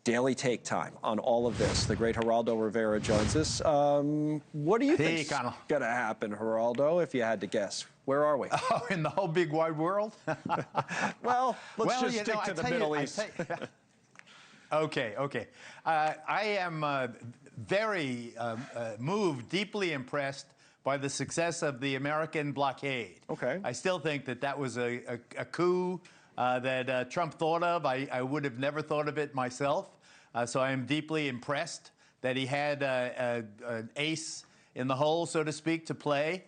daily take time on all of this. The great Geraldo Rivera joins us. What do you think is going to happen, Geraldo, if you had to guess? Where are we? Oh, in the whole big wide world? Well, let's just stick to the Middle East. Okay. I am very moved, deeply impressed by the success of the American blockade. Okay. I still think that that was a coup that Trump thought of. I would have never thought of it myself. So I am deeply impressed that he had an ace in the hole, so to speak, to play.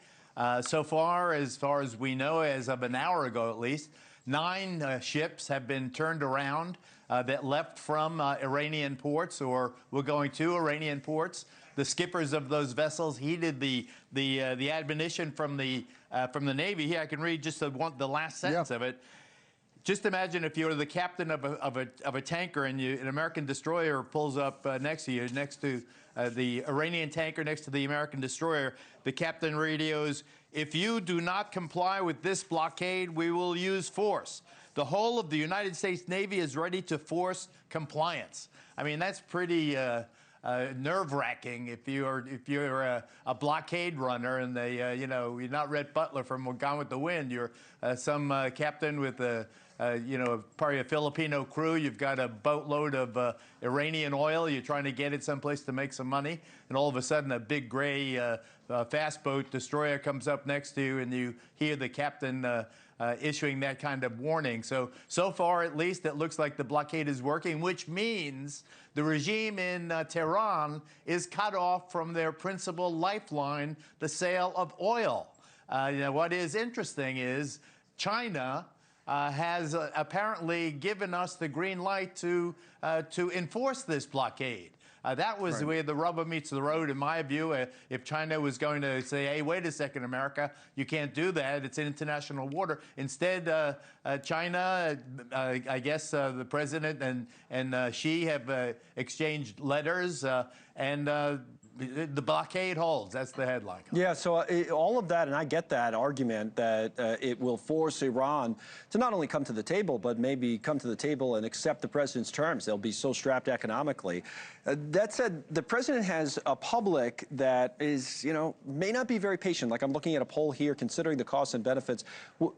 So far as we know, as of an hour ago at least, 9 ships have been turned around that left from Iranian ports or were going to Iranian ports. The skippers of those vessels heeded the admonition from the Navy. Here I can read just the last sentence of it. Just imagine if you're the captain of a tanker and an American destroyer pulls up next to you, next to the Iranian tanker next to the American destroyer. The captain radios, "If you do not comply with this blockade, we will use force. The whole of the United States Navy is ready to force compliance." I mean, that's pretty nerve-wracking if you're a blockade runner and they you're not Rhett Butler from Gone with the Wind. You're some captain with probably a Filipino crew. You've got a boatload of Iranian oil. You're trying to get it someplace to make some money, and all of a sudden a big gray fast boat destroyer comes up next to you, and you hear the captain issuing that kind of warning. So far, at least, it looks like the blockade is working, which means the regime in Tehran is cut off from their principal lifeline, the sale of oil. What is interesting is China has apparently given us the green light to enforce this blockade. That was where the rubber meets the road, in my view. If China was going to say, hey, wait a second, America, you can't do that. It's international water. Instead, China, I guess the president and Xi have exchanged letters, and the blockade holds. That's the headline. Yeah, so all of that, and I get that argument that it will force Iran to not only come to the table, but maybe come to the table and accept the president's terms. They'll be so strapped economically. That said, the president has a public that is, may not be very patient. Like I'm looking at a poll here, considering the costs and benefits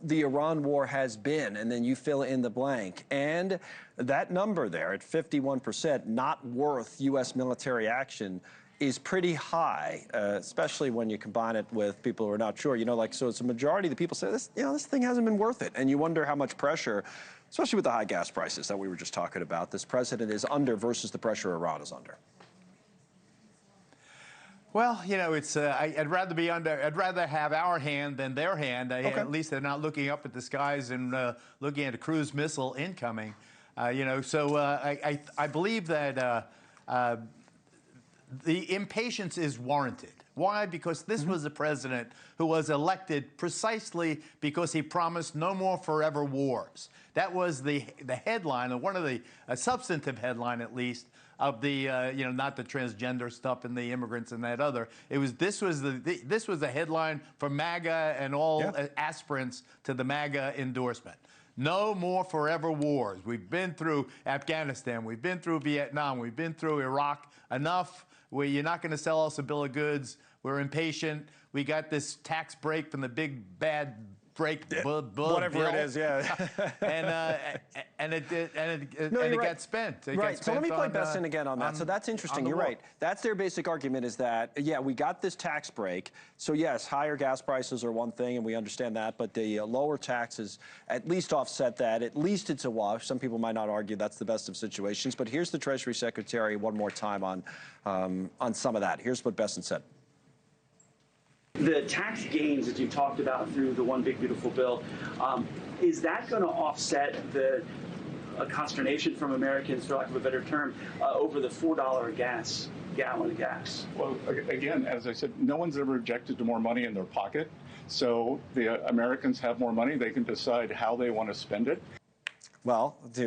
the Iran war has been, and then you fill in the blank. And that number there at 51%, not worth U.S. military action, is pretty high, especially when you combine it with people who are not sure. So it's a majority of the people say, this thing hasn't been worth it. And you wonder how much pressure, especially with the high gas prices that we were just talking about, this president is under versus the pressure Iran is under. Well, it's I'd rather be under. I'd rather have our hand than their hand. Okay. At least they're not looking up at the skies and looking at a cruise missile incoming. So I believe that the impatience is warranted. Why? Because this was a president who was elected precisely because he promised no more forever wars. That was the headline, or one of the substantive headline at least, of the not the transgender stuff and the immigrants and that other. This was the headline for MAGA and all aspirants to the MAGA endorsement. No more forever wars. We've been through Afghanistan. We've been through Vietnam. We've been through Iraq. Enough. You're not going to sell us a bill of goods. We're impatient. We got this tax break from the big bad break whatever bill. It is, yeah. and it got spent. So let me play best in again on that. So that's interesting. You're right. That's their basic argument, is that, yeah, we got this tax break. So yes, higher gas prices are one thing, and we understand that, but the lower taxes at least offset that. At least it's a wash. Some people might not argue that's the best of situations, but here's the Treasury Secretary one more time on some of that. Here's what Besson said. The tax gains that you talked about through the One Big Beautiful Bill, is that going to offset the consternation from Americans, for lack of a better term, over the $4 gallon of gas? Well, again, as I said, no one's ever objected to more money in their pocket. So the Americans have more money. They can decide how they want to spend it. Well, a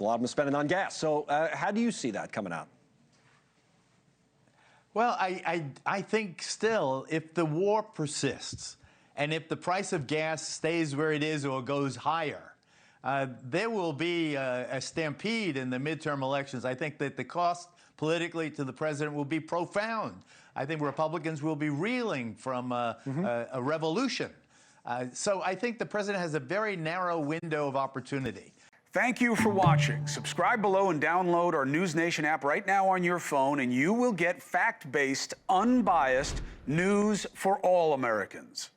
lot of them spending on gas. So how do you see that coming out? Well, I think still, if the war persists and if the price of gas stays where it is or goes higher, there will be a stampede in the midterm elections. I think that the cost politically to the president will be profound. I think Republicans will be reeling from a revolution. So I think the president has a very narrow window of opportunity. Thank you for watching. Subscribe below and download our NewsNation app right now on your phone, and you will get fact-based, unbiased news for all Americans.